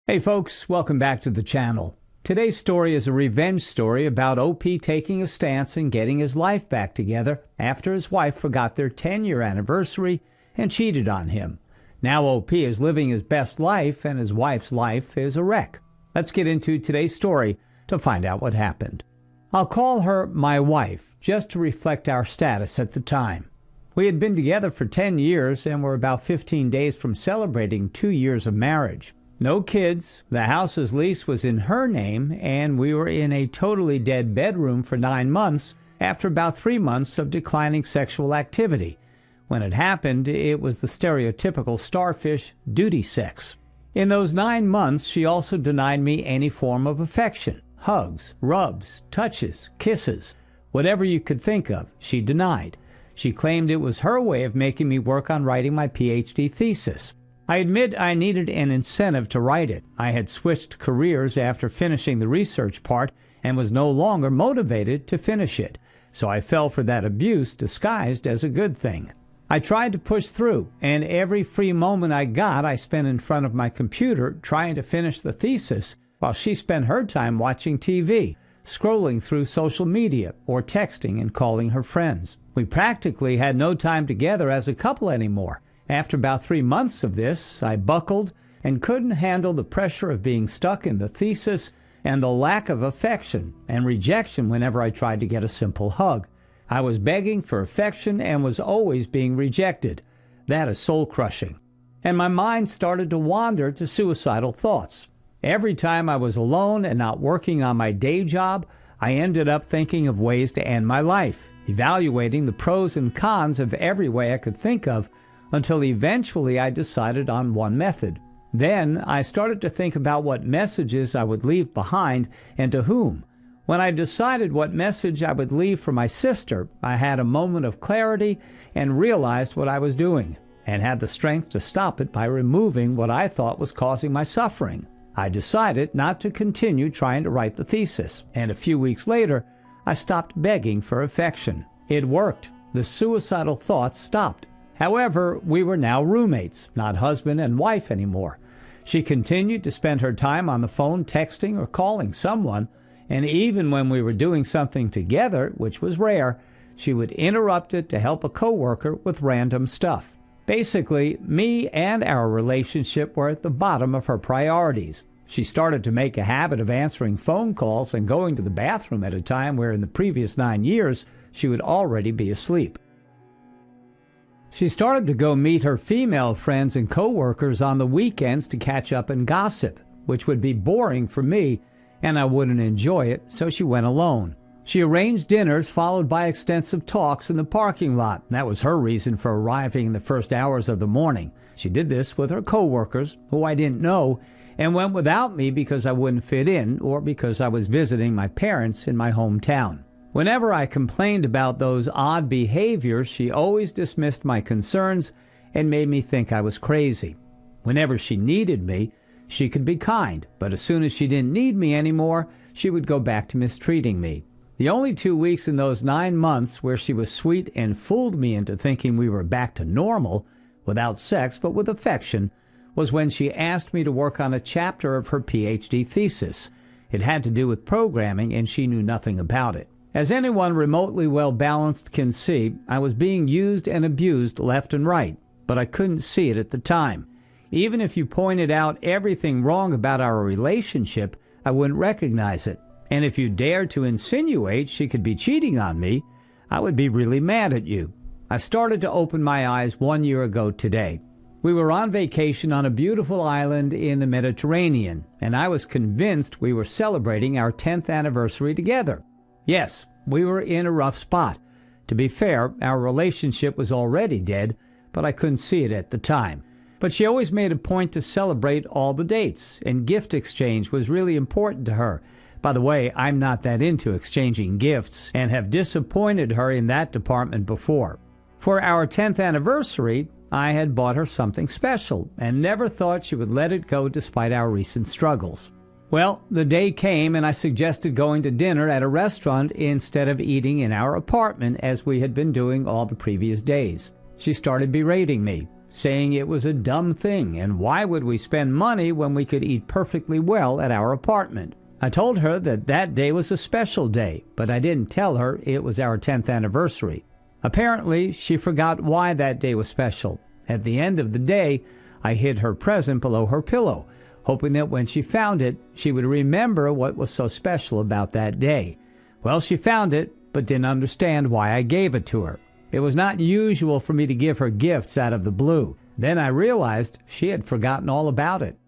Hey folks, welcome back to the channel. Today's story is a revenge story about OP taking a stance and getting his life back together after his wife forgot their 10-year anniversary and cheated on him. Now OP is living his best life and his wife's life is a wreck. Let's get into today's story to find out what happened. I'll call her my wife just to reflect our status at the time. We had been together for 10 years and were about 15 days from celebrating 2 years of marriage. No kids, the house's lease was in her name, and we were in a totally dead bedroom for 9 months after about 3 months of declining sexual activity. When it happened, it was the stereotypical starfish duty sex. In those 9 months, she also denied me any form of affection. Hugs, rubs, touches, kisses, whatever you could think of, she denied. She claimed it was her way of making me work on writing my PhD thesis. I admit I needed an incentive to write it. I had switched careers after finishing the research part and was no longer motivated to finish it, so I fell for that abuse disguised as a good thing. I tried to push through, and every free moment I got I spent in front of my computer trying to finish the thesis, while she spent her time watching TV, scrolling through social media, or texting and calling her friends. We practically had no time together as a couple anymore. After about 3 months of this, I buckled and couldn't handle the pressure of being stuck in the thesis and the lack of affection and rejection whenever I tried to get a simple hug. I was begging for affection and was always being rejected. That is soul-crushing. And my mind started to wander to suicidal thoughts. Every time I was alone and not working on my day job, I ended up thinking of ways to end my life, evaluating the pros and cons of every way I could think of, until eventually I decided on one method. Then I started to think about what messages I would leave behind and to whom. When I decided what message I would leave for my sister, I had a moment of clarity and realized what I was doing, and had the strength to stop it by removing what I thought was causing my suffering. I decided not to continue trying to write the thesis, and a few weeks later, I stopped begging for affection. It worked. The suicidal thoughts stopped. However, we were now roommates, not husband and wife anymore. She continued to spend her time on the phone texting or calling someone, and even when we were doing something together, which was rare, she would interrupt it to help a coworker with random stuff. Basically, me and our relationship were at the bottom of her priorities. She started to make a habit of answering phone calls and going to the bathroom at a time where in the previous 9 years she would already be asleep. She started to go meet her female friends and coworkers on the weekends to catch up and gossip, which would be boring for me, and I wouldn't enjoy it, so she went alone. She arranged dinners followed by extensive talks in the parking lot. That was her reason for arriving in the first hours of the morning. She did this with her coworkers, who I didn't know, and went without me because I wouldn't fit in or because I was visiting my parents in my hometown. Whenever I complained about those odd behaviors, she always dismissed my concerns and made me think I was crazy. Whenever she needed me, she could be kind, but as soon as she didn't need me anymore, she would go back to mistreating me. The only 2 weeks in those 9 months where she was sweet and fooled me into thinking we were back to normal, without sex but with affection, was when she asked me to work on a chapter of her PhD thesis. It had to do with programming, and she knew nothing about it. As anyone remotely well-balanced can see, I was being used and abused left and right, but I couldn't see it at the time. Even if you pointed out everything wrong about our relationship, I wouldn't recognize it. And if you dared to insinuate she could be cheating on me, I would be really mad at you. I started to open my eyes 1 year ago today. We were on vacation on a beautiful island in the Mediterranean, and I was convinced we were celebrating our 10th anniversary together. Yes, we were in a rough spot. To be fair, our relationship was already dead, but I couldn't see it at the time. But she always made a point to celebrate all the dates, and gift exchange was really important to her. By the way, I'm not that into exchanging gifts and have disappointed her in that department before. For our 10th anniversary, I had bought her something special and never thought she would let it go despite our recent struggles. Well, the day came and I suggested going to dinner at a restaurant instead of eating in our apartment as we had been doing all the previous days. She started berating me, saying it was a dumb thing and why would we spend money when we could eat perfectly well at our apartment. I told her that that day was a special day, but I didn't tell her it was our 10th anniversary. Apparently, she forgot why that day was special. At the end of the day, I hid her present below her pillow, hoping that when she found it, she would remember what was so special about that day. Well, she found it, but didn't understand why I gave it to her. It was not usual for me to give her gifts out of the blue. Then I realized she had forgotten all about it.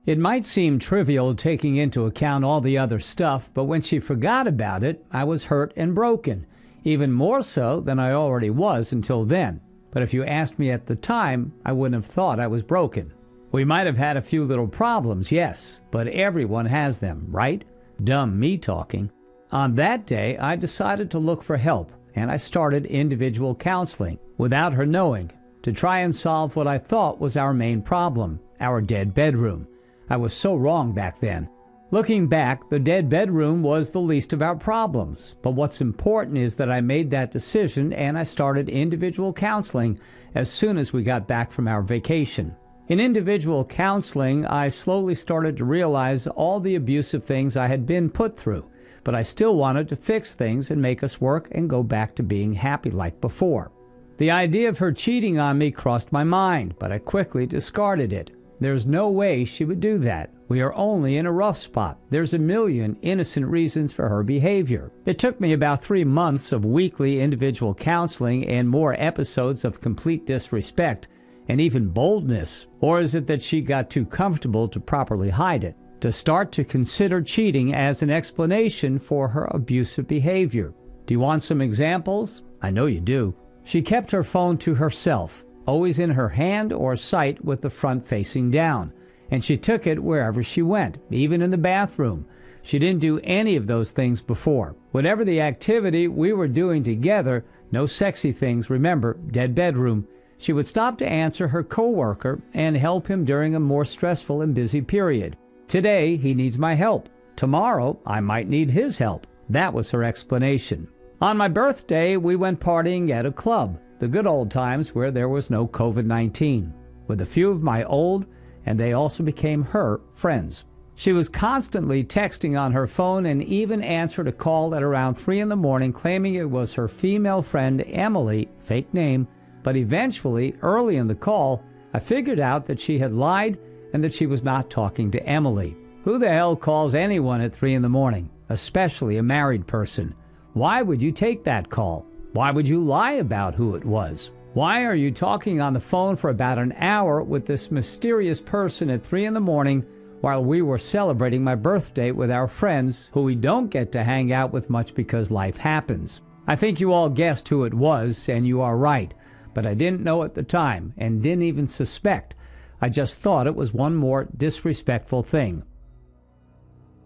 It might seem trivial taking into account all the other stuff, but when she forgot about it, I was hurt and broken, even more so than I already was until then. But if you asked me at the time, I wouldn't have thought I was broken. We might have had a few little problems, yes, but everyone has them, right? Dumb me talking. On that day, I decided to look for help, and I started individual counseling, without her knowing, to try and solve what I thought was our main problem, our dead bedroom. I was so wrong back then. Looking back, the dead bedroom was the least of our problems, but what's important is that I made that decision and I started individual counseling as soon as we got back from our vacation. In individual counseling, I slowly started to realize all the abusive things I had been put through, but I still wanted to fix things and make us work and go back to being happy like before. The idea of her cheating on me crossed my mind, but I quickly discarded it. There's no way she would do that. We are only in a rough spot. There's a million innocent reasons for her behavior. It took me about 3 months of weekly individual counseling and more episodes of complete disrespect and even boldness. Or is it that she got too comfortable to properly hide it? To start to consider cheating as an explanation for her abusive behavior. Do you want some examples? I know you do. She kept her phone to herself, always in her hand or sight with the front facing down. And she took it wherever she went, even in the bathroom. She didn't do any of those things before. Whatever the activity we were doing together, no sexy things, remember, dead bedroom, she would stop to answer her coworker and help him during a more stressful and busy period. Today, he needs my help. Tomorrow, I might need his help. That was her explanation. On my birthday, we went partying at a club, the good old times where there was no COVID-19, with a few of my old, and they also became her, friends. She was constantly texting on her phone and even answered a call at around 3 in the morning claiming it was her female friend Emily, fake name, but eventually, early in the call, I figured out that she had lied and that she was not talking to Emily. Who the hell calls anyone at 3 in the morning, especially a married person? Why would you take that call? Why would you lie about who it was? Why are you talking on the phone for about an hour with this mysterious person at 3 in the morning while we were celebrating my birthday with our friends who we don't get to hang out with much because life happens? I think you all guessed who it was, and you are right, but I didn't know at the time and didn't even suspect. I just thought it was one more disrespectful thing.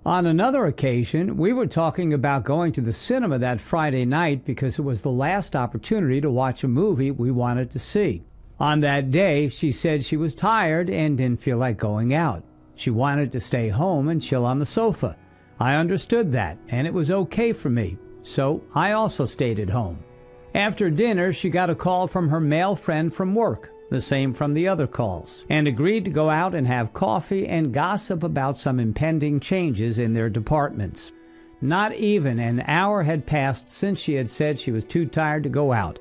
On another occasion, we were talking about going to the cinema that Friday night because it was the last opportunity to watch a movie we wanted to see. On that day, she said she was tired and didn't feel like going out. She wanted to stay home and chill on the sofa. I understood that, and it was okay for me, so I also stayed at home. After dinner, she got a call from her male friend from work, the same from the other calls, and agreed to go out and have coffee and gossip about some impending changes in their departments. Not even an hour had passed since she had said she was too tired to go out.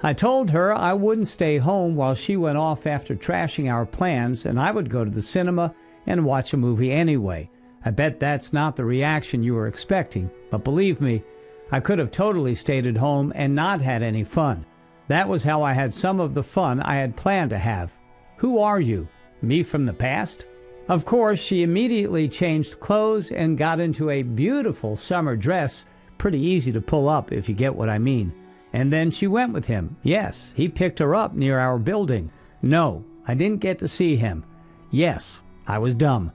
I told her I wouldn't stay home while she went off after trashing our plans, and I would go to the cinema and watch a movie anyway. I bet that's not the reaction you were expecting, but believe me, I could have totally stayed at home and not had any fun. That was how I had some of the fun I had planned to have. Who are you? Me from the past? Of course, she immediately changed clothes and got into a beautiful summer dress, pretty easy to pull up if you get what I mean. And then she went with him. Yes, he picked her up near our building. No, I didn't get to see him. Yes, I was dumb.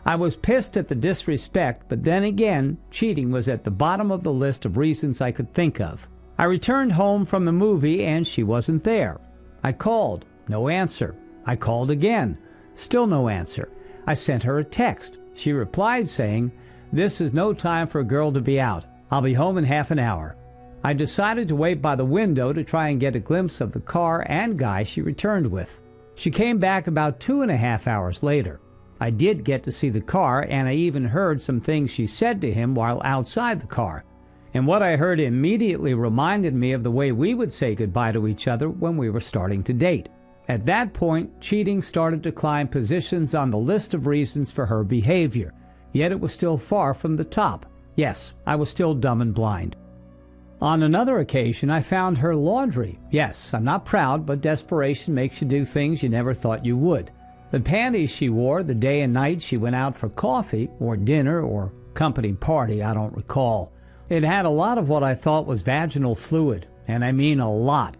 I was pissed at the disrespect, but then again, cheating was at the bottom of the list of reasons I could think of. I returned home from the movie and she wasn't there. I called, no answer. I called again, still no answer. I sent her a text. She replied saying, "This is no time for a girl to be out. I'll be home in half an hour." I decided to wait by the window to try and get a glimpse of the car and guy she returned with. She came back about 2.5 hours later. I did get to see the car, and I even heard some things she said to him while outside the car. And what I heard immediately reminded me of the way we would say goodbye to each other when we were starting to date. At that point, cheating started to climb positions on the list of reasons for her behavior. Yet it was still far from the top. Yes, I was still dumb and blind. On another occasion, I found her laundry. Yes, I'm not proud, but desperation makes you do things you never thought you would. The panties she wore the day and night she went out for coffee, or dinner, or company party, I don't recall. It had a lot of what I thought was vaginal fluid, and I mean a lot,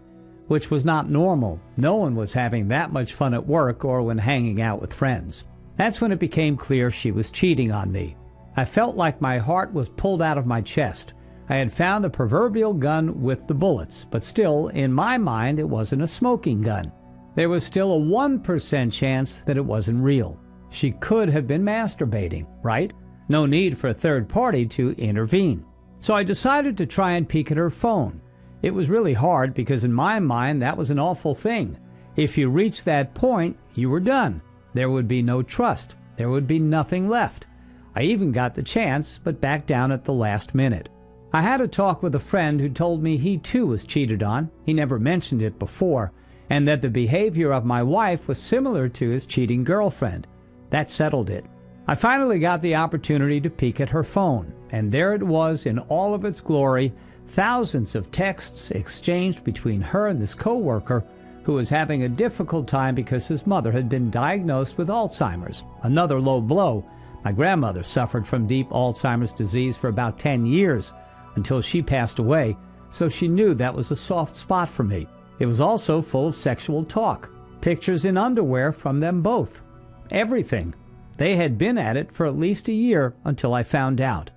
which was not normal. No one was having that much fun at work or when hanging out with friends. That's when it became clear she was cheating on me. I felt like my heart was pulled out of my chest. I had found the proverbial gun with the bullets, but still, in my mind, it wasn't a smoking gun. There was still a 1% chance that it wasn't real. She could have been masturbating, right? No need for a third party to intervene. So I decided to try and peek at her phone. It was really hard because in my mind, that was an awful thing. If you reached that point, you were done. There would be no trust. There would be nothing left. I even got the chance, but backed down at the last minute. I had a talk with a friend who told me he too was cheated on. He never mentioned it before, and that the behavior of my wife was similar to his cheating girlfriend. That settled it. I finally got the opportunity to peek at her phone, and there it was in all of its glory, thousands of texts exchanged between her and this coworker who was having a difficult time because his mother had been diagnosed with Alzheimer's. Another low blow. My grandmother suffered from deep Alzheimer's disease for about 10 years until she passed away, so she knew that was a soft spot for me. It was also full of sexual talk, pictures in underwear from them both. Everything. They had been at it for at least a year until I found out.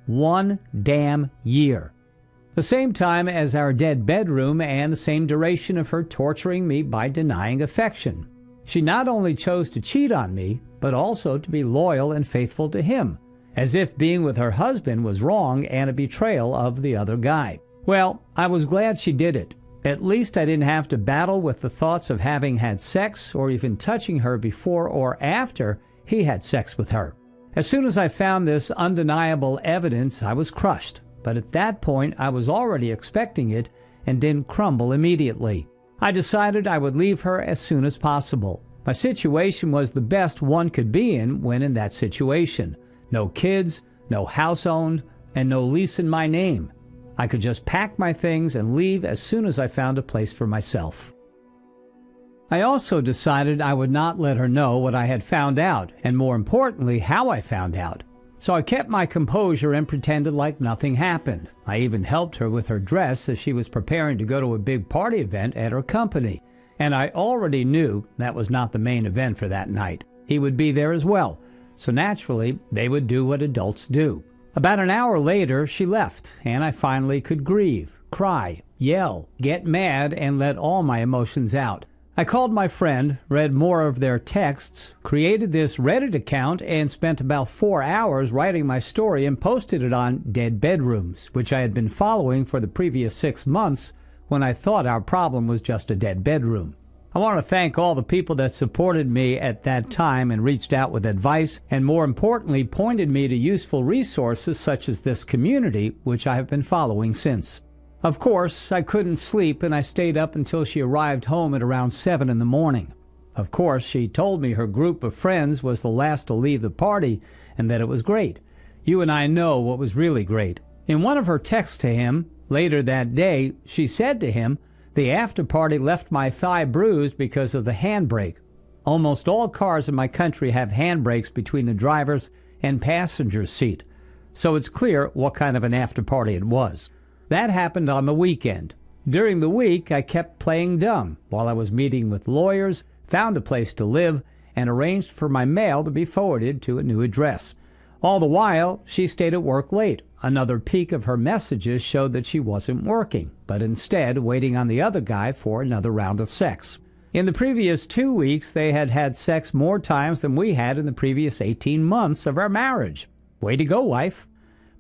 1 damn year. The same time as our dead bedroom and the same duration of her torturing me by denying affection. She not only chose to cheat on me, but also to be loyal and faithful to him, as if being with her husband was wrong and a betrayal of the other guy. Well, I was glad she did it. At least I didn't have to battle with the thoughts of having had sex or even touching her before or after he had sex with her. As soon as I found this undeniable evidence, I was crushed. But at that point, I was already expecting it and didn't crumble immediately. I decided I would leave her as soon as possible. My situation was the best one could be in when in that situation. No kids, no house owned, and no lease in my name. I could just pack my things and leave as soon as I found a place for myself. I also decided I would not let her know what I had found out, and more importantly, how I found out. So I kept my composure and pretended like nothing happened. I even helped her with her dress as she was preparing to go to a big party event at her company. And I already knew that was not the main event for that night. He would be there as well. So naturally, they would do what adults do. About an hour later, she left, and I finally could grieve, cry, yell, get mad, and let all my emotions out. I called my friend, read more of their texts, created this Reddit account, and spent about 4 hours writing my story and posted it on Dead Bedrooms, which I had been following for the previous 6 months when I thought our problem was just a dead bedroom. I want to thank all the people that supported me at that time and reached out with advice, and more importantly, pointed me to useful resources such as this community, which I have been following since. Of course, I couldn't sleep, and I stayed up until she arrived home at around 7 in the morning. Of course, she told me her group of friends was the last to leave the party and that it was great. You and I know what was really great. In one of her texts to him, later that day, she said to him, "The after party left my thigh bruised because of the handbrake. Almost all cars in my country have handbrakes between the driver's and passenger's seat, so it's clear what kind of an after party it was." That happened on the weekend. During the week, I kept playing dumb while I was meeting with lawyers, found a place to live, and arranged for my mail to be forwarded to a new address. All the while, she stayed at work late. Another peek of her messages showed that she wasn't working, but instead waiting on the other guy for another round of sex. In the previous 2 weeks, they had had sex more times than we had in the previous 18 months of our marriage. Way to go, wife.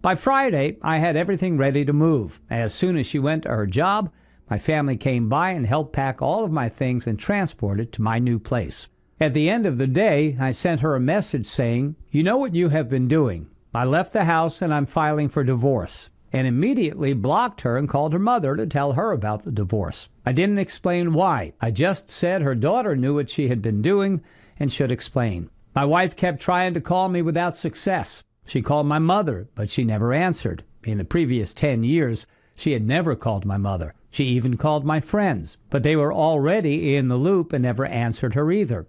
By Friday, I had everything ready to move. As soon as she went to her job, my family came by and helped pack all of my things and transport it to my new place. At the end of the day, I sent her a message saying, "You know what you have been doing. I left the house and I'm filing for divorce," and immediately blocked her and called her mother to tell her about the divorce. I didn't explain why. I just said her daughter knew what she had been doing and should explain. My wife kept trying to call me without success. She called my mother, but she never answered. In the previous 10 years, she had never called my mother. She even called my friends, but they were already in the loop and never answered her either.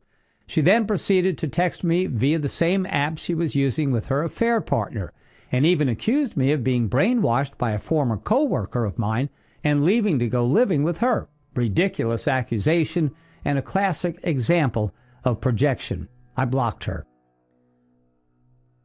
She then proceeded to text me via the same app she was using with her affair partner, and even accused me of being brainwashed by a former co-worker of mine and leaving to go living with her. Ridiculous accusation and a classic example of projection. I blocked her.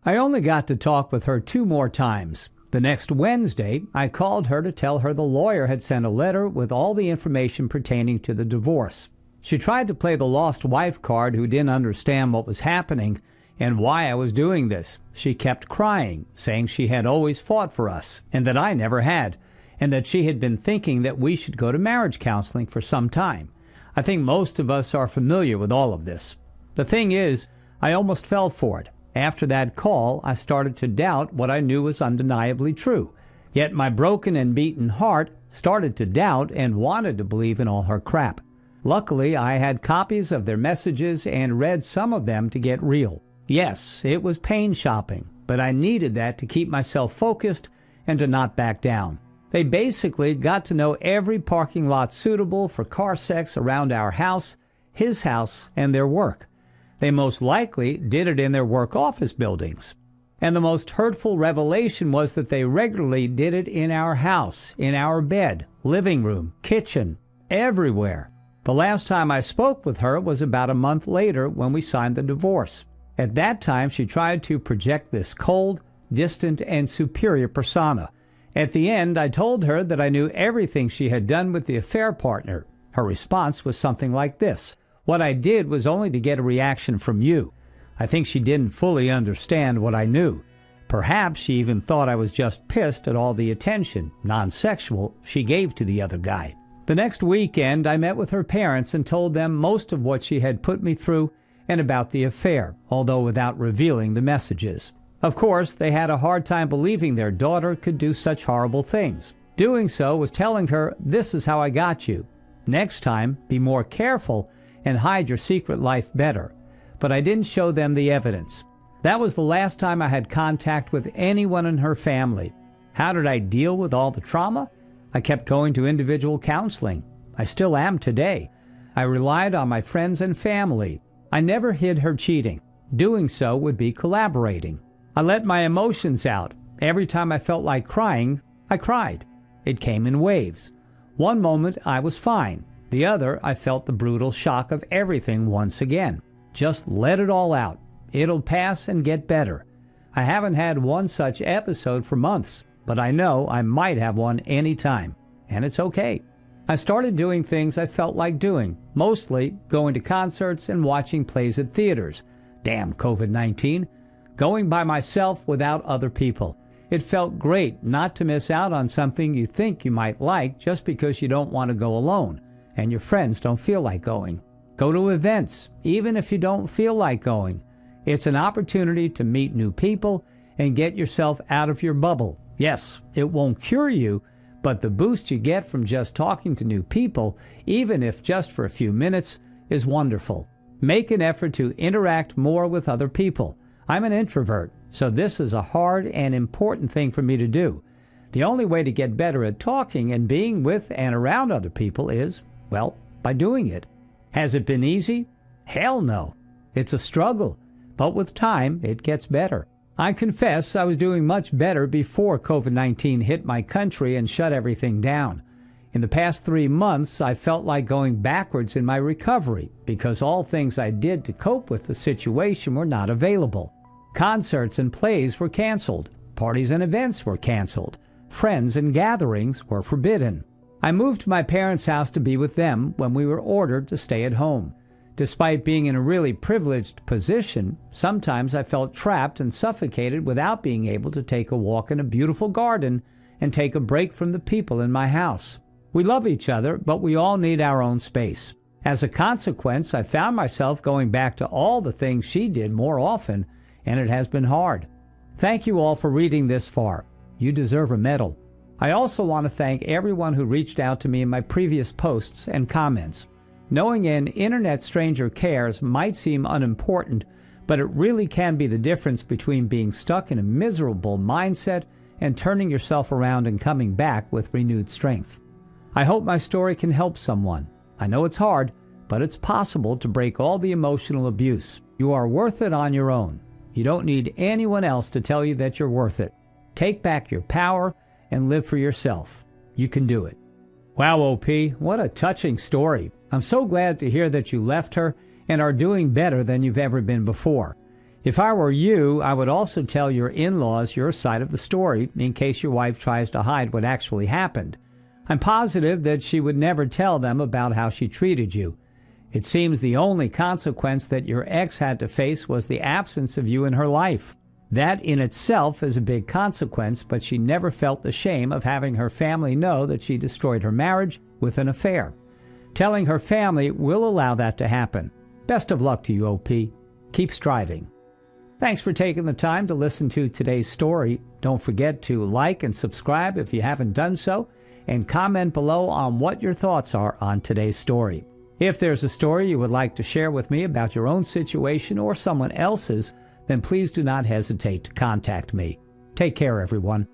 I only got to talk with her 2 more times. The next Wednesday, I called her to tell her the lawyer had sent a letter with all the information pertaining to the divorce. She tried to play the lost wife card who didn't understand what was happening and why I was doing this. She kept crying, saying she had always fought for us and that I never had, and that she had been thinking that we should go to marriage counseling for some time. I think most of us are familiar with all of this. The thing is, I almost fell for it. After that call, I started to doubt what I knew was undeniably true. Yet my broken and beaten heart started to doubt and wanted to believe in all her crap. Luckily, I had copies of their messages and read some of them to get real. Yes, it was pain shopping, but I needed that to keep myself focused and to not back down. They basically got to know every parking lot suitable for car sex around our house, his house, and their work. They most likely did it in their work office buildings. And the most hurtful revelation was that they regularly did it in our house, in our bed, living room, kitchen, everywhere. The last time I spoke with her was about a month later when we signed the divorce. At that time, she tried to project this cold, distant, and superior persona. At the end, I told her that I knew everything she had done with the affair partner. Her response was something like this: "What I did was only to get a reaction from you." I think she didn't fully understand what I knew. Perhaps she even thought I was just pissed at all the attention, non-sexual, she gave to the other guy. The next weekend, I met with her parents and told them most of what she had put me through and about the affair, although without revealing the messages. Of course, they had a hard time believing their daughter could do such horrible things. Doing so was telling her, "This is how I got you. Next time, be more careful and hide your secret life better." But I didn't show them the evidence. That was the last time I had contact with anyone in her family. How did I deal with all the trauma? I kept going to individual counseling. I still am today. I relied on my friends and family. I never hid her cheating. Doing so would be collaborating. I let my emotions out. Every time I felt like crying, I cried. It came in waves. One moment I was fine. The other, I felt the brutal shock of everything once again. Just let it all out. It'll pass and get better. I haven't had one such episode for months, but I know I might have one anytime, and it's okay. I started doing things I felt like doing, mostly going to concerts and watching plays at theaters. Damn COVID-19. Going by myself without other people. It felt great not to miss out on something you think you might like just because you don't want to go alone, and your friends don't feel like going. Go to events, even if you don't feel like going. It's an opportunity to meet new people and get yourself out of your bubble. Yes, it won't cure you, but the boost you get from just talking to new people, even if just for a few minutes, is wonderful. Make an effort to interact more with other people. I'm an introvert, so this is a hard and important thing for me to do. The only way to get better at talking and being with and around other people is, well, by doing it. Has it been easy? Hell no. It's a struggle, but with time, it gets better. I confess I was doing much better before COVID-19 hit my country and shut everything down. In the past 3 months, I felt like going backwards in my recovery because all things I did to cope with the situation were not available. Concerts and plays were canceled. Parties and events were canceled. Friends and gatherings were forbidden. I moved to my parents' house to be with them when we were ordered to stay at home. Despite being in a really privileged position, sometimes I felt trapped and suffocated without being able to take a walk in a beautiful garden and take a break from the people in my house. We love each other, but we all need our own space. As a consequence, I found myself going back to all the things she did more often, and it has been hard. Thank you all for reading this far. You deserve a medal. I also want to thank everyone who reached out to me in my previous posts and comments. Knowing an internet stranger cares might seem unimportant, but it really can be the difference between being stuck in a miserable mindset and turning yourself around and coming back with renewed strength. I hope my story can help someone. I know it's hard, but it's possible to break all the emotional abuse. You are worth it on your own. You don't need anyone else to tell you that you're worth it. Take back your power and live for yourself. You can do it. Wow, OP, what a touching story. I'm so glad to hear that you left her and are doing better than you've ever been before. If I were you, I would also tell your in-laws your side of the story in case your wife tries to hide what actually happened. I'm positive that she would never tell them about how she treated you. It seems the only consequence that your ex had to face was the absence of you in her life. That in itself is a big consequence, but she never felt the shame of having her family know that she destroyed her marriage with an affair. Telling her family will allow that to happen. Best of luck to you, OP. Keep striving. Thanks for taking the time to listen to today's story. Don't forget to like and subscribe if you haven't done so, and comment below on what your thoughts are on today's story. If there's a story you would like to share with me about your own situation or someone else's, then please do not hesitate to contact me. Take care, everyone.